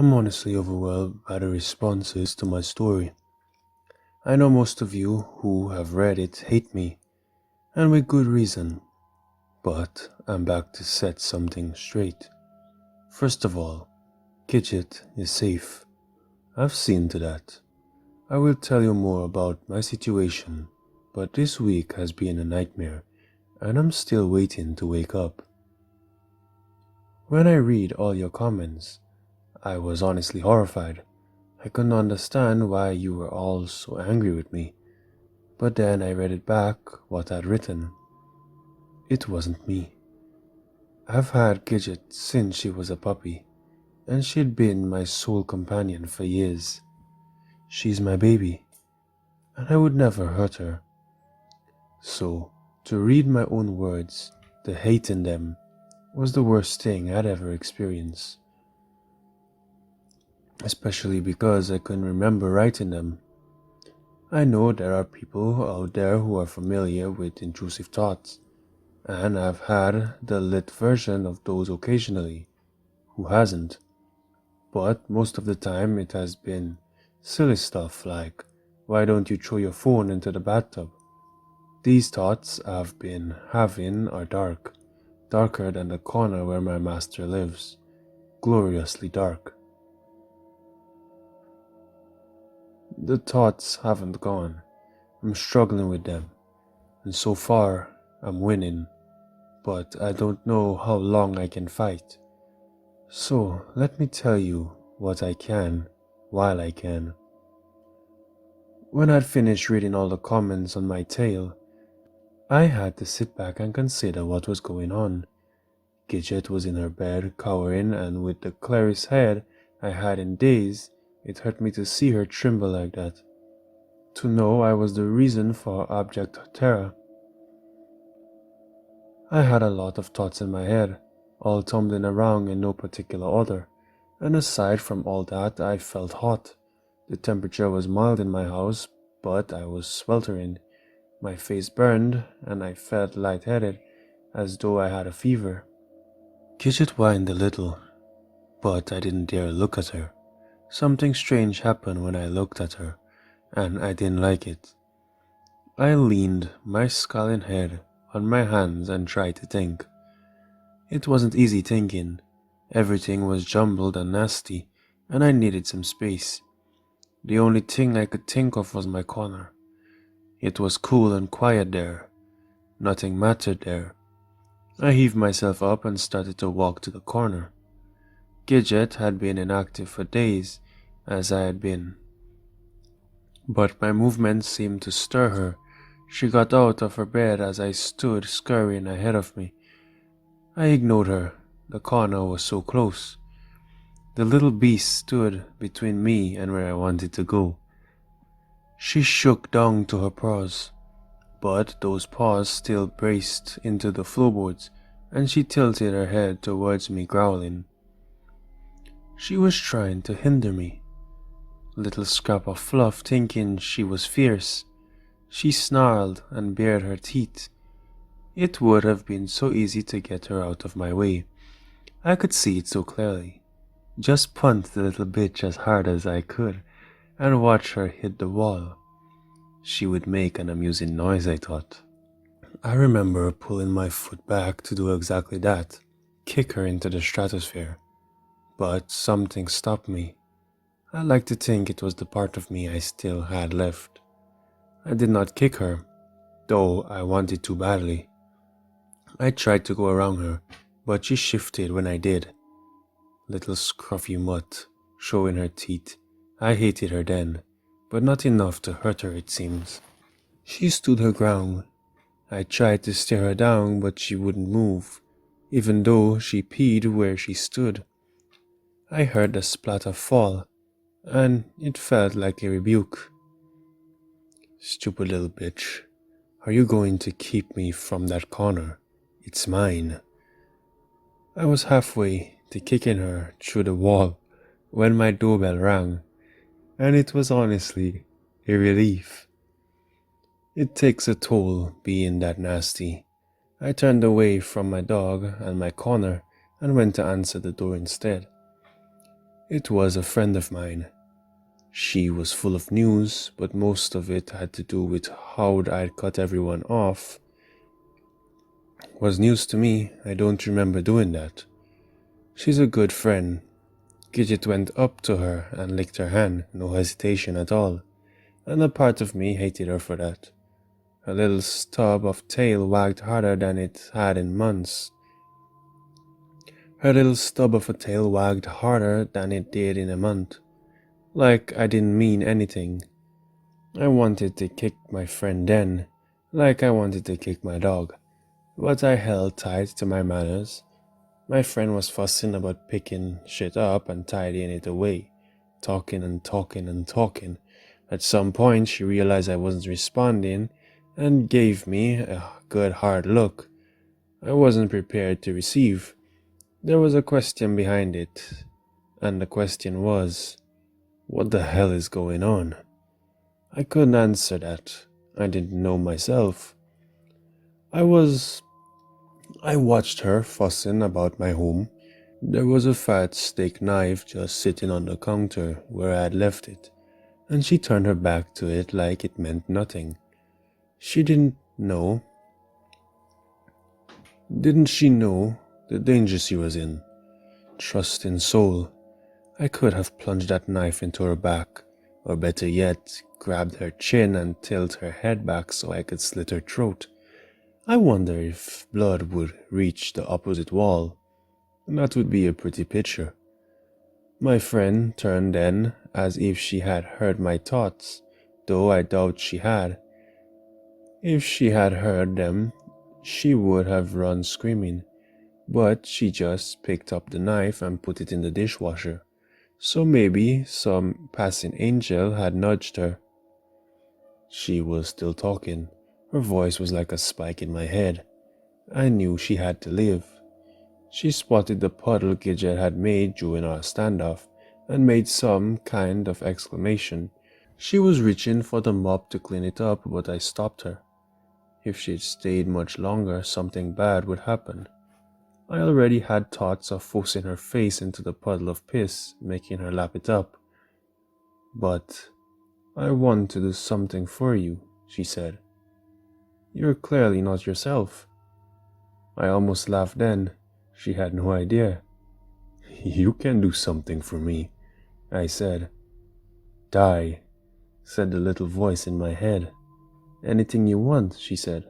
I'm honestly overwhelmed by the responses to my story. I know most of you who have read it hate me, and with good reason, but I'm back to set something straight. First of all, Gidget is safe. I've seen to that. I will tell you more about my situation, but this week has been a nightmare, and I'm still waiting to wake up. When I read all your comments, I was honestly horrified. I couldn't understand why you were all so angry with me, but then I read it back what I'd written. It wasn't me. I've had Gidget since she was a puppy, and she'd been my sole companion for years. She's my baby, and I would never hurt her. So, to read my own words, the hate in them, was the worst thing I'd ever experienced. Especially because I couldn't remember writing them. I know there are people out there who are familiar with intrusive thoughts, and I've had the lit version of those occasionally. Who hasn't? But most of the time it has been silly stuff like, why don't you throw your phone into the bathtub? These thoughts I've been having are dark, darker than the corner where my master lives, gloriously dark. The thoughts haven't gone. I'm struggling with them, and so far I'm winning, but I don't know how long I can fight. So let me tell you what I can while I can. When I'd finished reading all the comments on my tale, I had to sit back and consider what was going on. Gidget was in her bed, cowering, and with the clearest head I had in days, it hurt me to see her tremble like that. To know I was the reason for her abject terror. I had a lot of thoughts in my head, all tumbling around in no particular order, and aside from all that, I felt hot. The temperature was mild in my house, but I was sweltering. My face burned, and I felt lightheaded, as though I had a fever. Gidget whined a little, but I didn't dare look at her. Something strange happened when I looked at her, and I didn't like it. I leaned my scowling head on my hands and tried to think. It wasn't easy thinking. Everything was jumbled and nasty, and I needed some space. The only thing I could think of was my corner. It was cool and quiet there. Nothing mattered there. I heaved myself up and started to walk to the corner. Gidget had been inactive for days, as I had been. But my movements seemed to stir her. She got out of her bed as I stood scurrying ahead of me. I ignored her. The corner was so close. The little beast stood between me and where I wanted to go. She shook down to her paws, but those paws still braced into the floorboards, and she tilted her head towards me, growling. She was trying to hinder me. Little scrap of fluff, thinking she was fierce. She snarled and bared her teeth. It would have been so easy to get her out of my way. I could see it so clearly. Just punt the little bitch as hard as I could, and watch her hit the wall. She would make an amusing noise, I thought. I remember pulling my foot back to do exactly that, kick her into the stratosphere. But something stopped me. I like to think it was the part of me I still had left. I did not kick her, though I wanted to badly. I tried to go around her, but she shifted when I did. Little scruffy mutt, showing her teeth. I hated her then, but not enough to hurt her, it seems. She stood her ground. I tried to stare her down, but she wouldn't move, even though she peed where she stood. I heard the splatter fall, and it felt like a rebuke. Stupid little bitch, are you going to keep me from that corner? It's mine. I was halfway to kicking her through the wall when my doorbell rang, and it was honestly a relief. It takes a toll being that nasty. I turned away from my dog and my corner and went to answer the door instead. It was a friend of mine. She was full of news, but most of it had to do with how I'd cut everyone off. Was news to me. I don't remember doing that. She's a good friend. Gidget went up to her and licked her hand, no hesitation at all, and a part of me hated her for that. Her little stub of tail wagged harder than it had in months. Her little stub of a tail wagged harder than it did in a month. Like I didn't mean anything. I wanted to kick my friend then, like I wanted to kick my dog, but I held tight to my manners. My friend was fussing about picking shit up and tidying it away, talking and talking and talking. At some point, she realized I wasn't responding and gave me a good hard look I wasn't prepared to receive. There was a question behind it, and the question was, what the hell is going on? I couldn't answer that. I didn't know myself. I watched her fussing about my home. There was a fat steak knife just sitting on the counter where I had left it, and she turned her back to it like it meant nothing. She didn't she know the danger she was in? Trust in soul. I could have plunged that knife into her back, or better yet, grabbed her chin and tilted her head back so I could slit her throat. I wonder if blood would reach the opposite wall. That would be a pretty picture. My friend turned then, as if she had heard my thoughts, though I doubt she had. If she had heard them, she would have run screaming, but she just picked up the knife and put it in the dishwasher. So maybe some passing angel had nudged her. She was still talking. Her voice was like a spike in my head. I knew she had to live. She spotted the puddle Gidget had made during our standoff and made some kind of exclamation. She was reaching for the mop to clean it up, but I stopped her. If she'd stayed much longer, something bad would happen. I already had thoughts of forcing her face into the puddle of piss, making her lap it up. But I want to do something for you, she said. You're clearly not yourself. I almost laughed then. She had no idea. You can do something for me, I said. Die, said the little voice in my head. Anything you want, she said.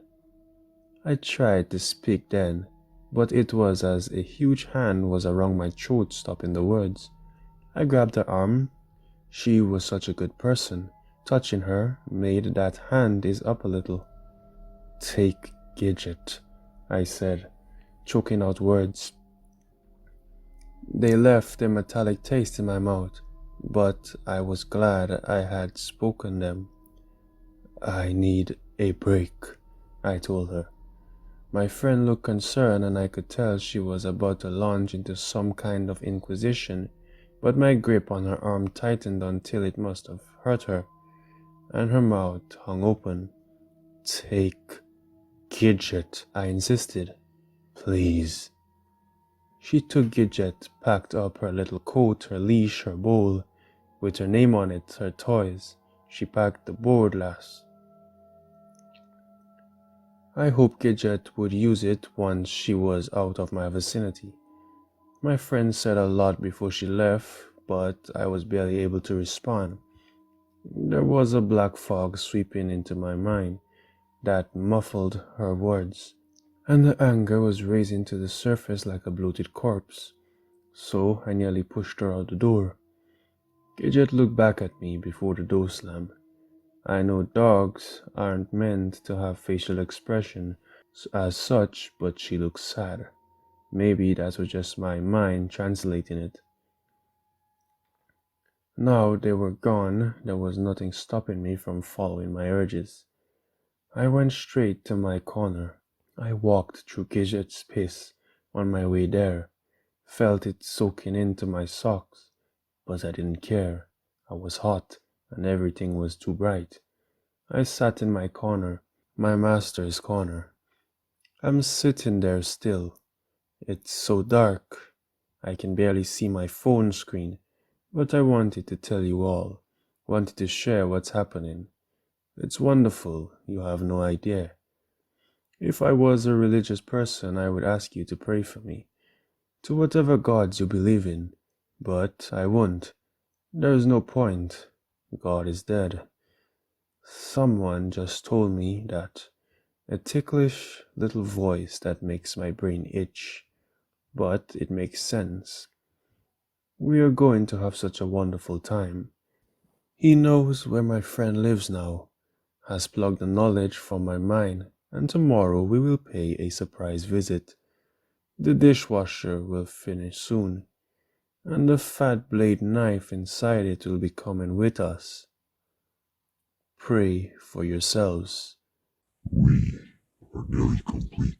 I tried to speak then, but it was as a huge hand was around my throat, stopping the words. I grabbed her arm. She was such a good person. Touching her made that hand ease up a little. Take Gidget, I said, choking out words. They left a metallic taste in my mouth, but I was glad I had spoken them. I need a break, I told her. My friend looked concerned, and I could tell she was about to launch into some kind of inquisition, but my grip on her arm tightened until it must have hurt her, and her mouth hung open. Take Gidget, I insisted. Please. She took Gidget, packed up her little coat, her leash, her bowl, with her name on it, her toys. She packed the board last. I hoped Gidget would use it once she was out of my vicinity. My friend said a lot before she left, but I was barely able to respond. There was a black fog sweeping into my mind that muffled her words, and the anger was rising to the surface like a bloated corpse. So I nearly pushed her out the door. Gidget looked back at me before the door slammed. I know dogs aren't meant to have facial expression as such, but she looked sad. Maybe that was just my mind translating it. Now they were gone, there was nothing stopping me from following my urges. I went straight to my corner. I walked through Gidget's piss on my way there, felt it soaking into my socks, but I didn't care. I was hot, and everything was too bright. I sat in my corner, my master's corner. I'm sitting there still. It's so dark. I can barely see my phone screen, But I wanted to tell you all, wanted to share what's happening. It's wonderful, you have no idea. If I was a religious person, I would ask you to pray for me, to whatever gods you believe in, but I won't. There is no point. God is dead. Someone just told me that. A ticklish little voice that makes my brain itch, but it makes sense. We are going to have such a wonderful time. He knows where my friend lives now, has plugged the knowledge from my mind, and tomorrow we will pay a surprise visit. The dishwasher will finish soon, and the fat blade knife inside it will be coming with us. Pray for yourselves. We are nearly complete.